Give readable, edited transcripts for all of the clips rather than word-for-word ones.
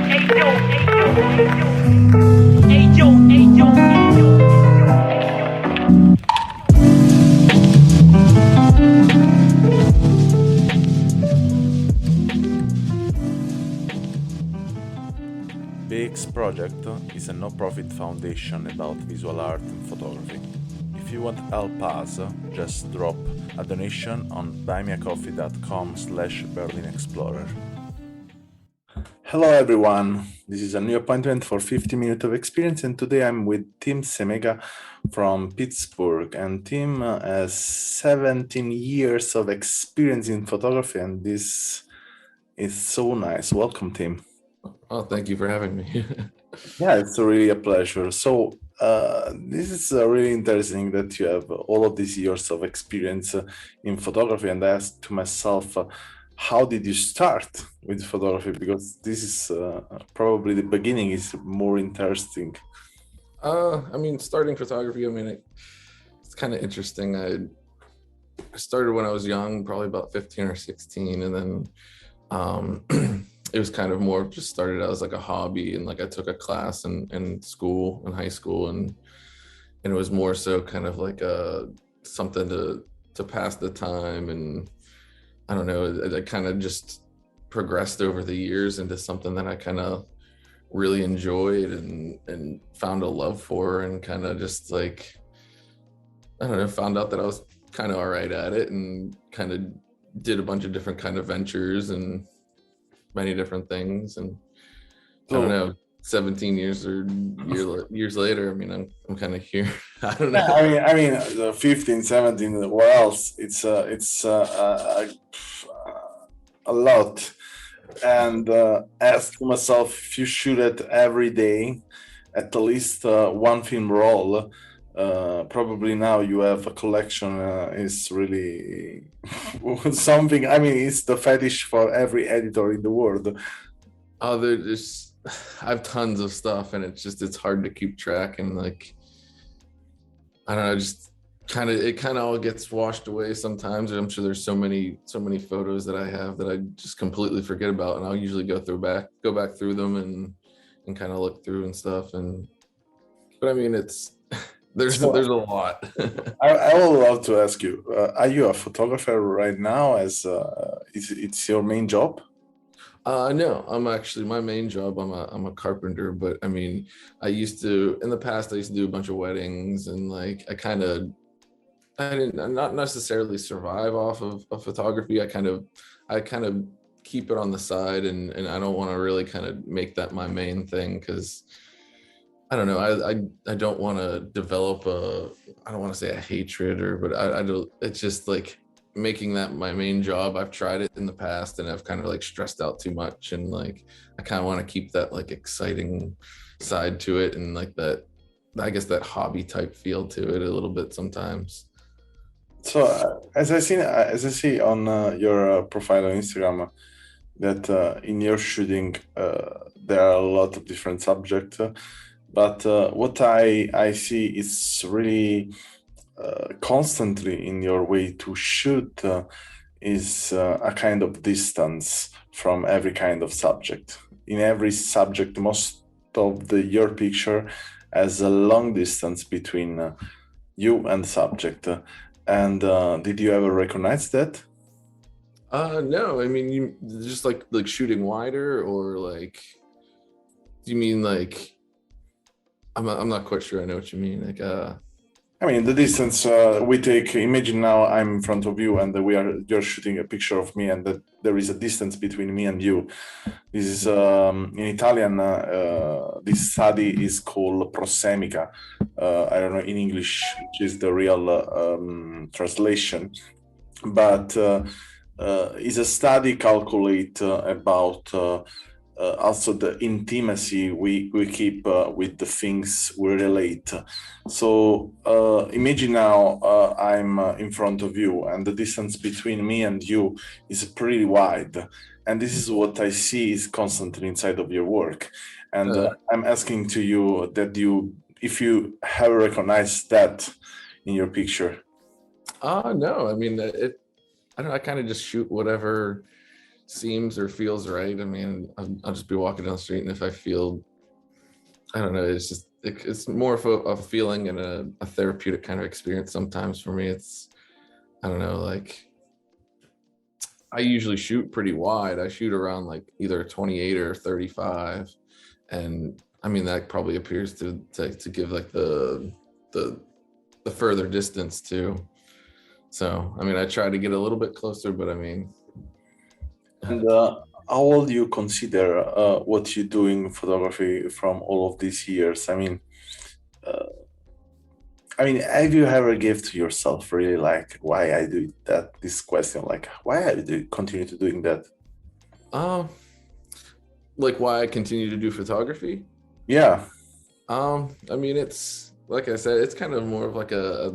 BEEX project is a no-profit foundation about visual art and photography. If you want to help us, just drop a donation on buymeacoffee.com/BerlinExplorer. Hello everyone, this is a new appointment for 50 minutes of experience, and today I'm with Tim Semega from Pittsburgh, and Tim has 17 years of experience in photography, and this is so nice. Welcome, Tim. Oh, thank you for having me. Yeah, it's really a pleasure. So this is really interesting that you have all of these years of experience in photography, and I asked to myself, how did you start with photography? Because this is probably the beginning is more interesting. I mean, starting photography, it's kind of interesting. I started when I was young, probably about 15 or 16, and then it was kind of more just started out as like a hobby, and like I took a class in school, in high school, and it was more so kind of like something to pass the time, and I don't know, it kind of just progressed over the years into something that I kind of really enjoyed and found a love for, and kind of just like, I don't know, found out that I was kind of all right at it, and kind of did a bunch of different kind of ventures and many different things. And I don't know, 17 years or years later, I mean, I'm kind of here. I don't know. Yeah, I mean, 15, 17, what else? It's a lot. And ask myself, if you shoot it every day, at least one film roll, probably now you have a collection is really something. I mean, it's the fetish for every editor in the world. Oh, I have tons of stuff, and it's hard to keep track, and like, I don't know, just it kind of all gets washed away sometimes. I'm sure there's so many photos that I have that I just completely forget about, and I'll usually go back through them and kind of look through and stuff. But I mean, there's a lot. I would love to ask you, are you a photographer right now? It's your main job? No, my main job, I'm a carpenter, but I mean, in the past, I used to do a bunch of weddings, and like, I didn't not necessarily survive off of photography. I kind of keep it on the side, and I don't want to really kind of make that my main thing, because I don't know, I don't want to develop I don't want to say a hatred, but I don't, it's just like making that my main job. I've tried it in the past, and I've kind of like stressed out too much, and like I kind of want to keep that like exciting side to it, and like that, I guess, that hobby type feel to it a little bit sometimes. So as I see on your profile on Instagram, that in your shooting there are a lot of different subjects, but what I see is really constantly in your way to shoot is a kind of distance from every kind of subject. In every subject, most of your picture has a long distance between you and the subject. And did you ever recognize that? No, I mean, you just like shooting wider, or like, do you mean like, I'm not quite sure I know what you mean. Like, I mean, the distance we take. Imagine now I'm in front of you, and you're shooting a picture of me, and there is a distance between me and you. This is in Italian. This study is called prosemica. I don't know in English, which is the real translation, but is a study calculate about also the intimacy we keep with the things we relate. So imagine now I'm in front of you, and the distance between me and you is pretty wide, and this is what I see is constantly inside of your work. And I'm asking to you that if you have recognized that in your picture. no, I mean, I don't know, I kind of just shoot whatever seems or feels right. I mean, I'll just be walking down the street, and if I feel, I don't know, it's just it's more of a feeling and a therapeutic kind of experience. Sometimes for me, it's, I don't know, like I usually shoot pretty wide. I shoot around like either 28 or 35, and I mean that probably appears to give like the the further distance too. So I mean, I try to get a little bit closer, but I mean, And how old you consider what you do in photography from all of these years? Uh, I mean, have you ever give to yourself really like why I do that? This question, like why I do continue to doing that? uh, like why I continue to do photography. Yeah, I mean, it's like I said, it's kind of more of like a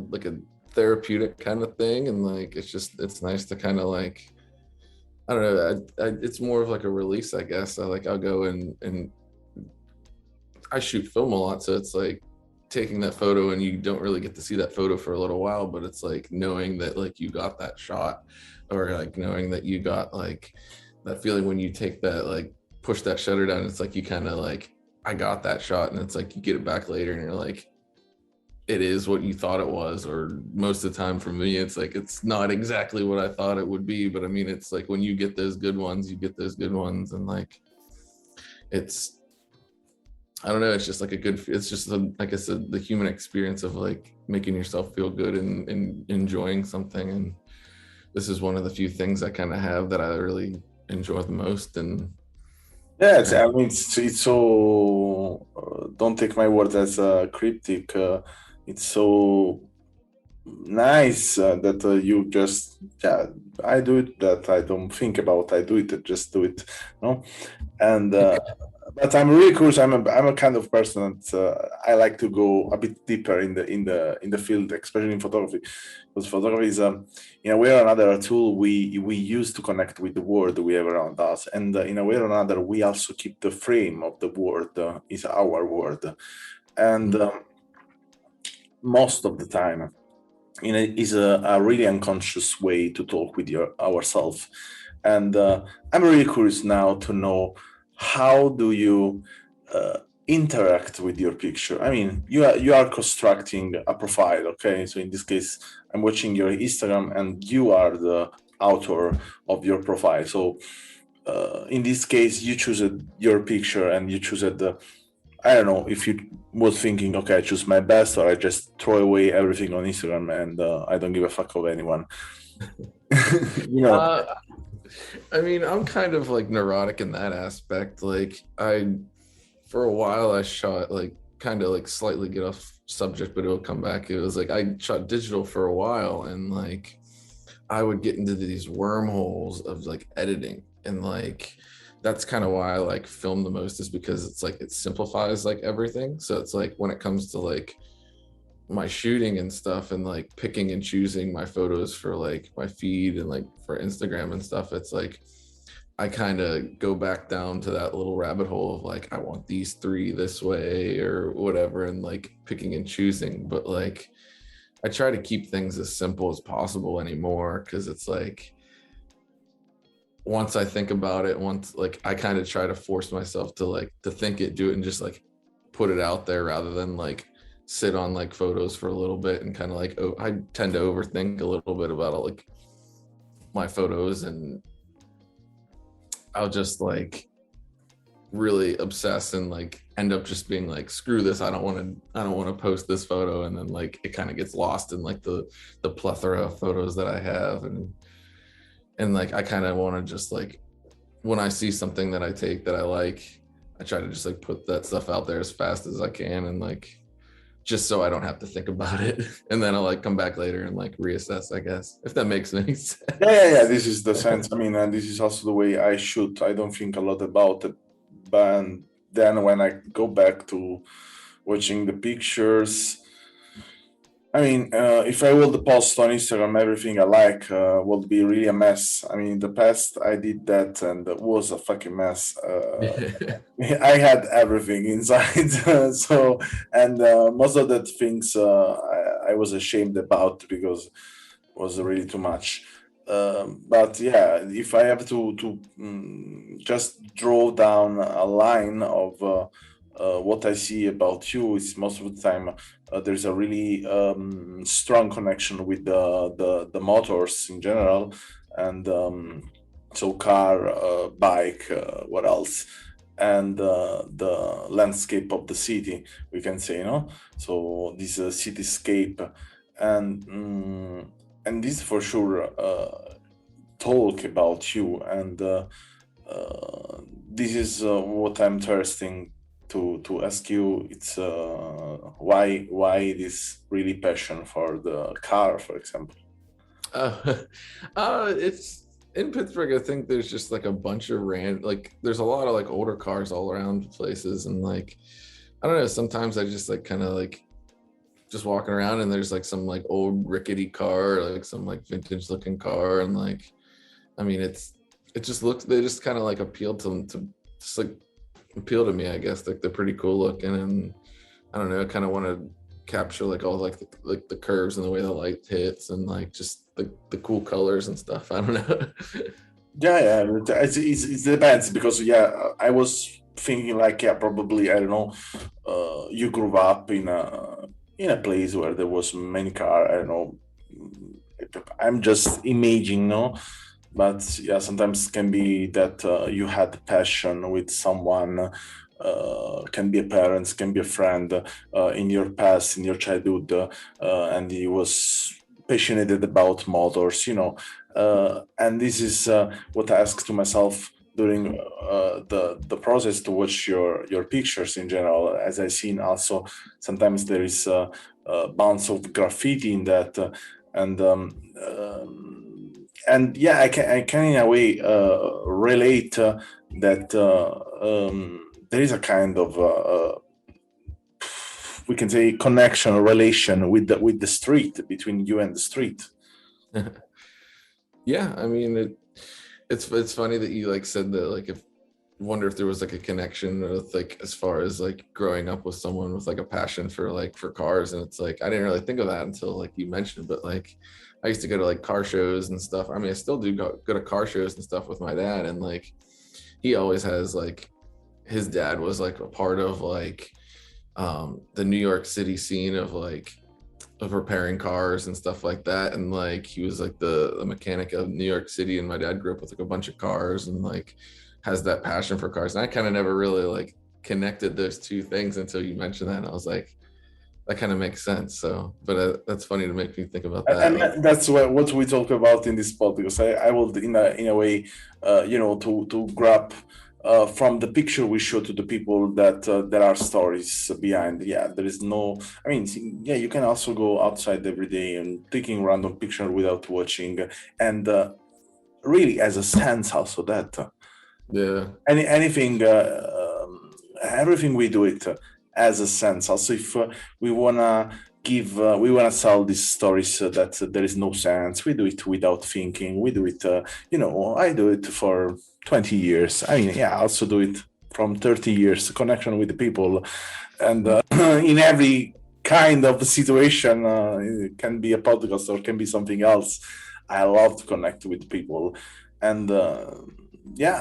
therapeutic kind of thing, and like it's nice to kind of like, I don't know, it's more of like a release, I guess. I'll go and I shoot film a lot, so it's like taking that photo and you don't really get to see that photo for a little while, but it's like knowing that like you got that shot, or like knowing that you got like that feeling when you take that, like push that shutter down, it's like you kind of like, I got that shot, and it's like you get it back later and you're like, it is what you thought it was. Or most of the time for me, it's like it's not exactly what I thought it would be, but I mean, it's like when you get those good ones, you get those good ones, and like it's, I don't know, it's just like a good, it's just like I said, the human experience of like making yourself feel good and enjoying something. And this is one of the few things I kind of have that I really enjoy the most. And yeah. I mean, it's so. Don't take my word as cryptic. It's so nice that you just, yeah, I do it, that I don't think about, I do it, I just do it, no. And but I'm really curious. I'm a kind of person that I like to go a bit deeper in the field, especially in photography, because photography is in a way or another a tool we use to connect with the world we have around us, and in a way or another we also keep the frame of the world is our world, and most of the time is a really unconscious way to talk with ourselves. And I'm really curious now to know, how do you interact with your picture? I mean, you are constructing a profile, okay? So in this case, I'm watching your Instagram, and you are the author of your profile. So in this case, you choose your picture, and you choose the, I don't know if you was thinking, okay, I choose my best, or I just throw away everything on Instagram, and I don't give a fuck of anyone. you know. uh, I mean, I'm kind of like neurotic in that aspect. Like for a while, I shot like kind of like slightly get off subject, but it'll come back. It was like I shot digital for a while, and like I would get into these wormholes of like editing, and like that's kind of why I like film the most, is because it's like it simplifies like everything. So it's like when it comes to like my shooting and stuff, and like picking and choosing my photos for like my feed and like for Instagram and stuff, it's like I kind of go back down to that little rabbit hole of like, I want these three this way or whatever, and like picking and choosing. But like I try to keep things as simple as possible anymore, because it's like once I think about it, once like I kind of try to force myself to like to think it, do it, and just like put it out there, rather than like sit on like photos for a little bit and kind of like, oh, I tend to overthink a little bit about like my photos, and I'll just like really obsess and like end up just being like, screw this, I don't want to post this photo, and then like it kind of gets lost in like the plethora of photos that I have. And like I kind of want to just like, when I see something that I take that I like, I try to just like put that stuff out there as fast as I can, and like just so I don't have to think about it. And then I'll like come back later and like reassess, I guess, if that makes any sense. Yeah. This is the sense. I mean, and this is also the way I shoot. I don't think a lot about it, but then when I go back to watching the pictures, I mean, if I will post on Instagram everything I like, will be really a mess. I mean, in the past I did that, and it was a fucking mess. I had everything inside, so, and most of the things I was ashamed about, because it was really too much. But yeah, if I have to just draw down a line of what I see about you, is most of the time there's a really strong connection with the motors in general, and so car, bike, what else? And the landscape of the city, we can say, so this cityscape, and and this for sure talk about you, and this is what I'm thirsting to ask you. It's why this really passion for the car, for example. Uh, it's in Pittsburgh. I think there's just like a bunch of like there's a lot of like older cars all around places, and like I don't know. Sometimes I just like kind of like just walking around, and there's like some like old rickety car, like some like vintage looking car, and like I mean it just looks, they just kind of like appeal to just like appeal to me, I guess. Like they're pretty cool looking, and I don't know, I kind of want to capture like all like the curves and the way the light hits, and like just the cool colors and stuff. I don't know. Yeah, it depends, because yeah, I was thinking like, yeah, probably, I don't know, you grew up in a place where there was many car. I don't know. I'm just imagining, no, but yeah, sometimes can be that you had passion with someone. Can be a parent, can be a friend in your past, in your childhood, and he was passionate about motors, and this is what I ask to myself during the process to watch your pictures in general. As I've seen, also sometimes there is a bounce of graffiti in that, and and yeah, I can in a way relate that there is a kind of we can say connection or relation with the street, between you and the street. Yeah, I mean it's funny that you like said that, like if wonder if there was like a connection with like as far as like growing up with someone with like a passion for like for cars. And it's like I didn't really think of that until like you mentioned, but like I used to go to like car shows and stuff. I mean I still do go to car shows and stuff with my dad, and like he always has like his dad was like a part of like the New York City scene of repairing cars and stuff like that. And like he was like the mechanic of New York City, and my dad grew up with like a bunch of cars and like has that passion for cars. And I kind of never really like connected those two things until you mentioned that, and I was like, that kind of makes sense. So but that's funny to make me think about that, And like that's what we talk about in this podcast. I will in a way to grab from the picture we show to the people that there are stories behind. Yeah, there is no, I mean, yeah, you can also go outside every day and taking random picture without watching, and really as a sense also that yeah. anything everything we do it as a sense. Also, if we wanna we wanna sell these stories that there is no sense, we do it without thinking. We do it, I do it for 20 years. I mean, yeah, I also do it from 30 years, connection with the people, and in every kind of situation, it can be a podcast or can be something else. I love to connect with people, and yeah,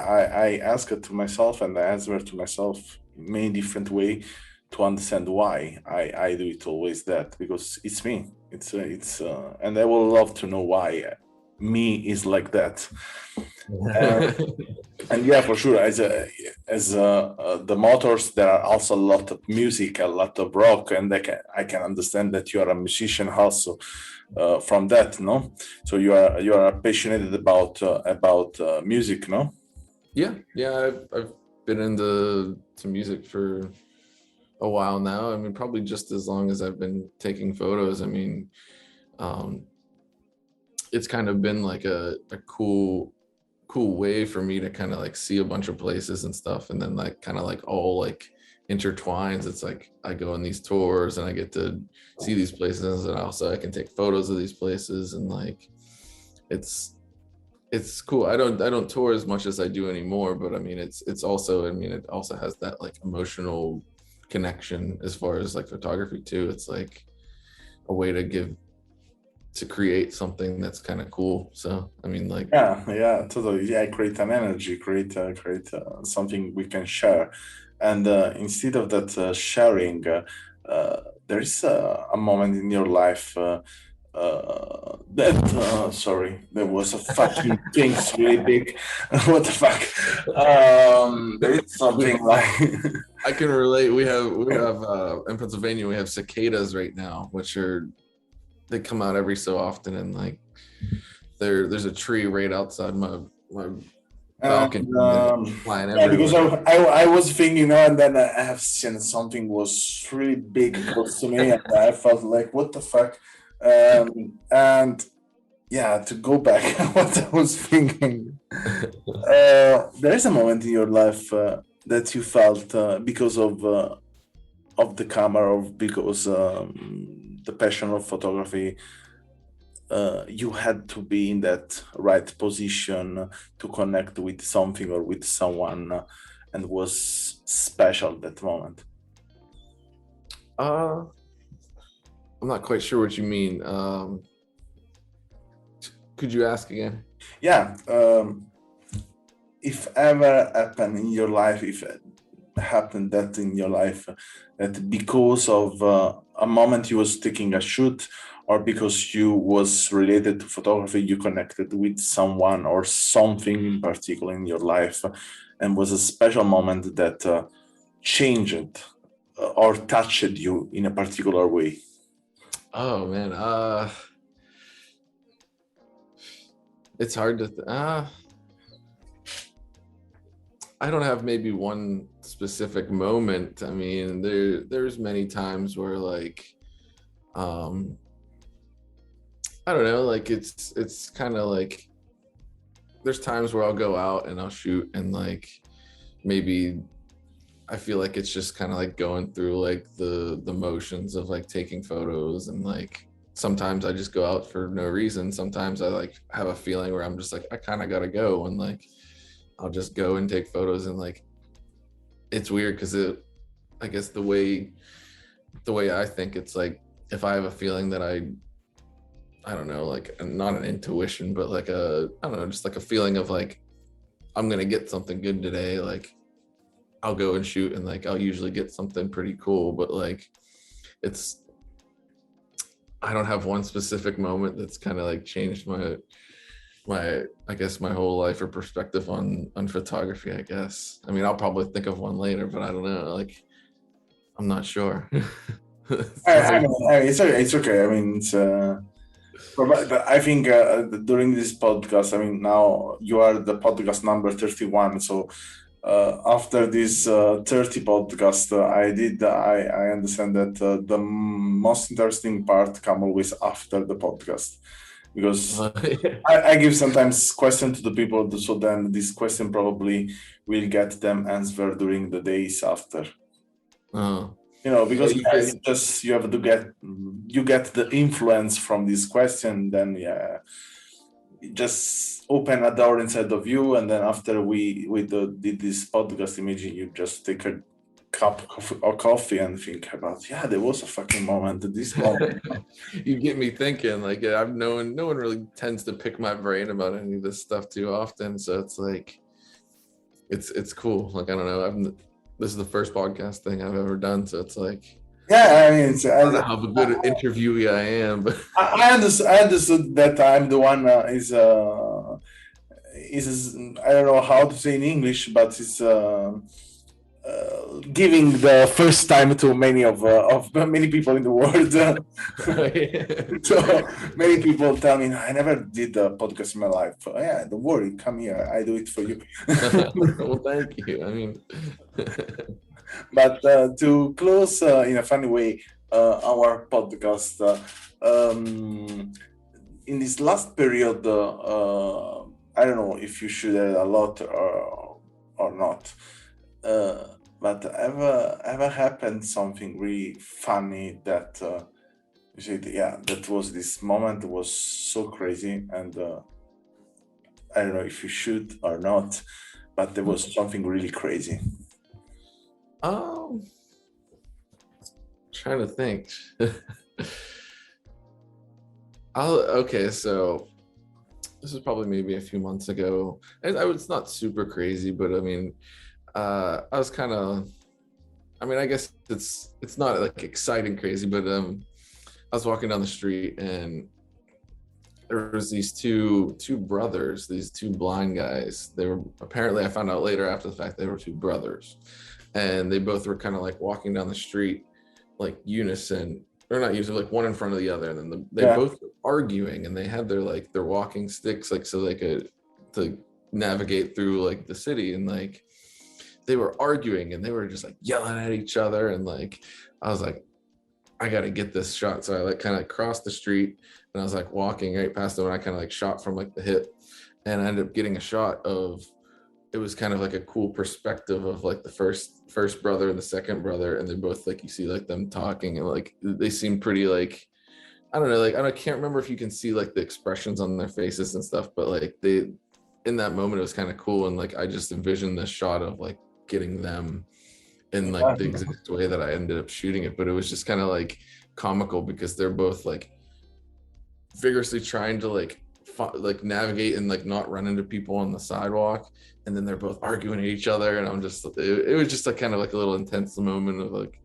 I ask it to myself, and I answer to myself in many different way to understand why I do it always that, because it's me. And I will love to know why me is like that. Uh, and yeah, for sure, as the motors, there are also a lot of music, a lot of rock, and I can understand that you are a musician also from that, no? So you are passionate about music, no? Yeah, I've been into to music for a while now. I mean, probably just as long as I've been taking photos. I mean, um, it's kind of been like a cool way for me to kind of like see a bunch of places and stuff, and then like kind of like all like intertwines. It's like I go on these tours and I get to see these places, and also I can take photos of these places, and like it's it's cool. I don't tour as much as I do anymore, but I mean it's also, I mean it also has that like emotional connection as far as like photography too. It's like a way to give to create something that's kind of cool. So I mean, like, Yeah, totally. Yeah, create an energy, create something we can share, and instead of that sharing, there is a moment in your life that sorry, there was a fucking things really big. What the fuck? There is something like I can relate. We have in Pennsylvania we have cicadas right now, which are they come out every so often, and like there's a tree right outside my balcony and and they're flying yeah, because everywhere. I was thinking, and then I have seen something was really big close to me, and I felt like, what the fuck? And yeah, to go back, what I was thinking, there is a moment in your life that you felt because of the camera, or because the passion of photography, you had to be in that right position to connect with something or with someone, and was special that moment. Uh, I'm not quite sure what you mean. Could you ask again? Yeah, if ever happened in your life, if it happened that in your life, that because of a moment you was taking a shoot, or because you was related to photography, you connected with someone or something in particular in your life, and was a special moment that changed or touched you in a particular way. Oh man, it's hard to. I don't have maybe one specific moment. I mean, there's many times where like, um, I don't know, like it's kind of like there's times where I'll go out and I'll shoot and like maybe I feel like it's just kind of like going through like the motions of like taking photos, and like sometimes I just go out for no reason. Sometimes I like have a feeling where I'm just like I kind of gotta go, and like I'll just go and take photos, and like it's weird because I guess the way I think it's like if I have a feeling that I don't know, like not an intuition, but like I don't know, just like a feeling of like I'm gonna get something good today, like I'll go and shoot, and like I'll usually get something pretty cool. But like it's I don't have one specific moment that's kind of like changed my I guess my whole life or perspective on photography, I guess. I mean, I'll probably think of one later, but I don't know, like I'm not sure. It's hard. It's okay. I mean, but I think during this podcast, I mean, now you are the podcast number 31. So after this 30 podcast, I understand that the most interesting part come always after the podcast, because Yeah. I give sometimes question to the people, so then this question probably will get them answer during the days after. Oh. Because You yeah, get it's just you get the influence from this question, then yeah, it just open a door inside of you, and then after did this podcast, imagine you just take a cup of coffee and think about, yeah, there was a fucking moment, this moment. you get me thinking. Like I've no one really tends to pick my brain about any of this stuff too often, so it's like it's cool. Like I don't know, this is the first podcast thing I've ever done, so it's like Yeah, I mean, I don't know how good an interviewee I am, but I understood that I'm the one is I don't know how to say in English, but it's giving the first time to of many people in the world. So many people tell me, I never did a podcast in my life. Yeah, don't worry, come here, I do it for you. well, thank you. I mean, But to close in a funny way our podcast, in this last period, I don't know if you should add a lot or not. But ever happened something really funny that you said, yeah, that was this moment was so crazy, and I don't know if you should or not, but there was something really crazy. um, trying to think. Okay, so this was probably maybe a few months ago. And it's not super crazy, but I mean, I was kind of, I mean, I guess it's not like exciting crazy, but I was walking down the street and there was these two brothers, these two blind guys. They were apparently, I found out later after the fact, they were two brothers, and they both were kind of like walking down the street like unison, or not unison, like one in front of the other, and then they Yeah. both were arguing, and they had their like their walking sticks like so they could to navigate through like the city, and like they were arguing and they were just like yelling at each other, and like I was like, I got to get this shot. So I like kind of crossed the street and I was like walking right past them and I kind of like shot from like the hip, and I ended up getting a shot of, it was kind of like a cool perspective of like the first brother and the second brother, and they're both like, you see like them talking and like they seem pretty like, I don't know, like I can't remember if you can see like the expressions on their faces and stuff, but like they, in that moment it was kind of cool, and like I just envisioned this shot of like getting them in like the exact way that I ended up shooting it. But it was just kind of like comical because they're both like vigorously trying to like like navigate and like not run into people on the sidewalk, and then they're both arguing at each other, and I'm just, it was just like kind of like a little intense moment of like,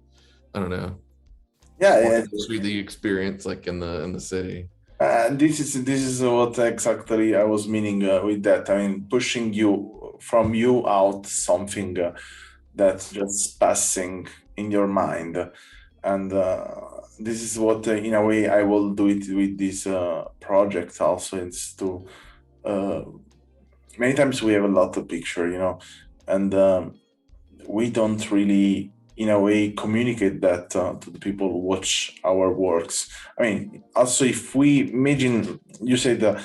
I don't know, Yeah, wanting to see the experience like in the city. this is what exactly I was meaning with that. I mean, pushing you from you out something that's just passing in your mind, and this is what, in a way, I will do it with this project. Also, it's to uh, many times we have a lot of picture, and we don't really, in a way, communicate that to the people who watch our works. I mean, also, if we imagine, you say that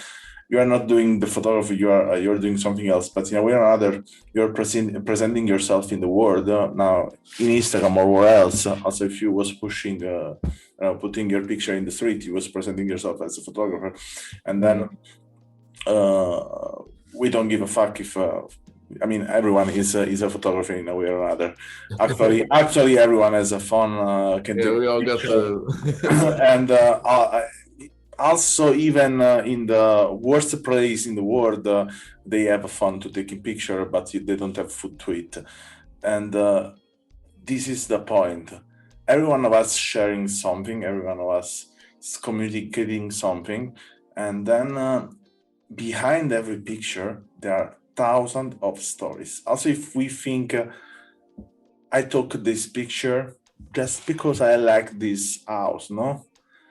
you are not doing the photography, you're doing something else, but in a way or another, you're presenting yourself in the world now in Instagram or where else. Also, if you was pushing, putting your picture in the street, you was presenting yourself as a photographer, and then we don't give a fuck if I mean, everyone is a photographer in a way or another. Actually, everyone has a fun, can Yeah, take we a all got picture, the and also even in the worst place in the world, they have fun to taking picture, but they don't have food to eat, and this is the point. Every one of us sharing something, every one of us is communicating something, and then behind every picture there are thousands of stories. Also, if we think I took this picture just because I like this house, no?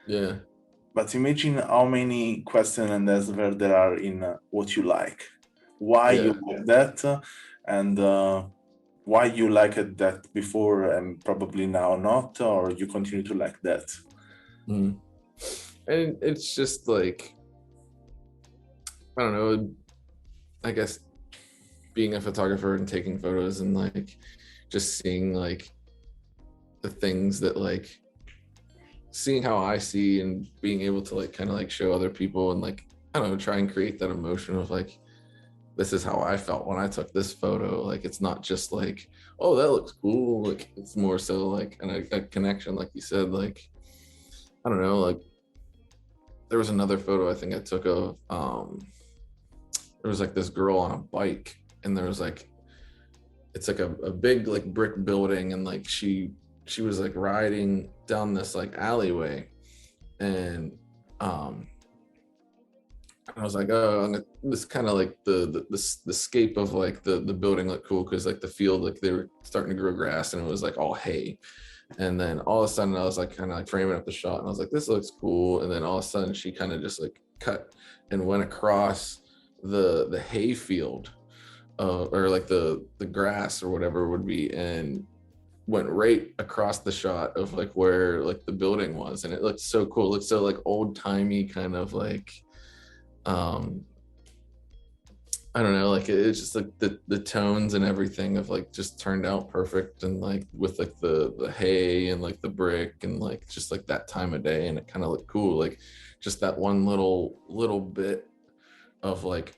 yeah, But imagine how many questions and answers there are in what you like, why yeah. you like that, and why you liked that before and probably now not, or you continue to like that. Mm. And it's just like, I don't know, I guess being a photographer and taking photos and like just seeing like the things that like, seeing how I see and being able to like kind of like show other people and like, I don't know, try and create that emotion of like, this is how I felt when I took this photo. Like it's not just like, oh, that looks cool. Like it's more so like a connection, like you said. Like, I don't know, like there was another photo I think I took of there was like this girl on a bike, and there was like, it's like a big like brick building, and like she was like riding down this like alleyway, and um I was like, oh, this kind of like the scape of like the building looked cool because like the field, like they were starting to grow grass and it was like all hay. And then all of a sudden I was like kind of like framing up the shot and I was like, this looks cool. And then all of a sudden she kind of just like cut and went across the hay field, or like the grass or whatever it would be, and went right across the shot of like where like the building was, and it looked so cool. It looked so like old timey, kind of like um I don't know, like it's just like the tones and everything of like just turned out perfect, and like with like the hay and like the brick and like just like that time of day, and it kind of looked cool, like just that one little bit of like,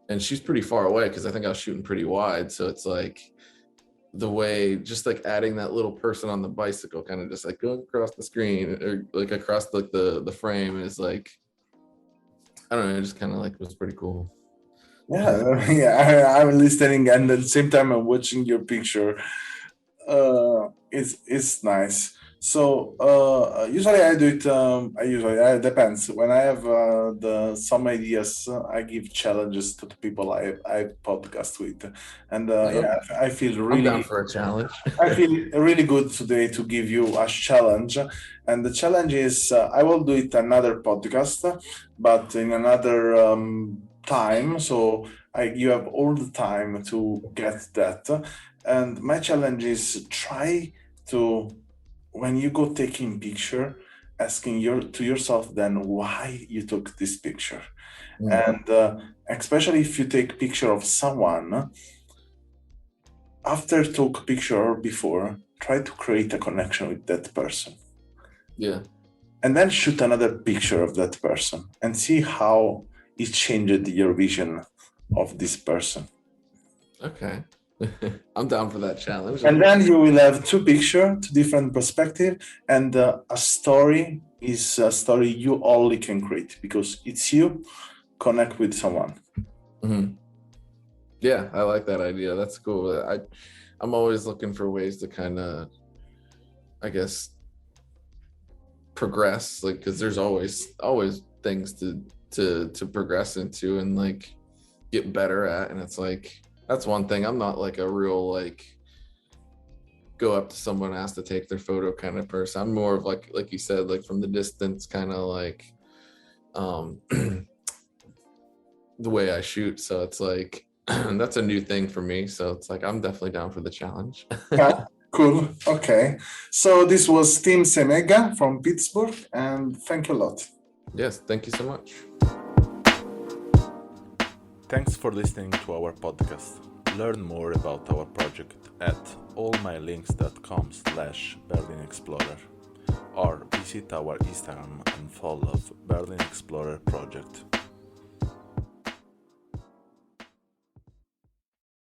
and she's pretty far away because I think I was shooting pretty wide, so it's like the way just like adding that little person on the bicycle kind of just like going across the screen or like across like the frame is like, I don't know, it just kind of like was pretty cool. Yeah, yeah. I'm listening, and at the same time, I'm watching your picture. It's nice. So usually I do it. I usually it depends. When I have the some ideas, I give challenges to the people I podcast with, and Okay. yeah, I feel I'm down really for a challenge. I feel really good today to give you a challenge. And the challenge is I will do it another podcast, but in another time. So you have all the time to get that. And my challenge is try to, when you go taking picture, asking to yourself then why you took this picture. Mm. And especially if you take picture of someone, after took picture or before, try to create a connection with that person. Yeah. And then shoot another picture of that person and see how it changed your vision of this person. Okay. I'm down for that challenge. And then you will have two pictures, two different perspectives, and a story is a story you only can create because it's you connect with someone. Mm-hmm. Yeah, I like that idea. That's cool. I'm always looking for ways to kind of, I guess, progress, like, because there's always things to progress into and like get better at. And it's like, that's one thing. I'm not like a real like go up to someone, ask to take their photo kind of person. I'm more of like you said, like from the distance, kind of like the way I shoot. So it's like that's a new thing for me. So it's like I'm definitely down for the challenge. Yeah, cool. Okay. So this was Team Semega from Pittsburgh, and thank you a lot. Yes, thank you so much. Thanks for listening to our podcast. Learn more about our project at allmylinks.com/Berlin Explorer or visit our Instagram and follow Berlin Explorer Project.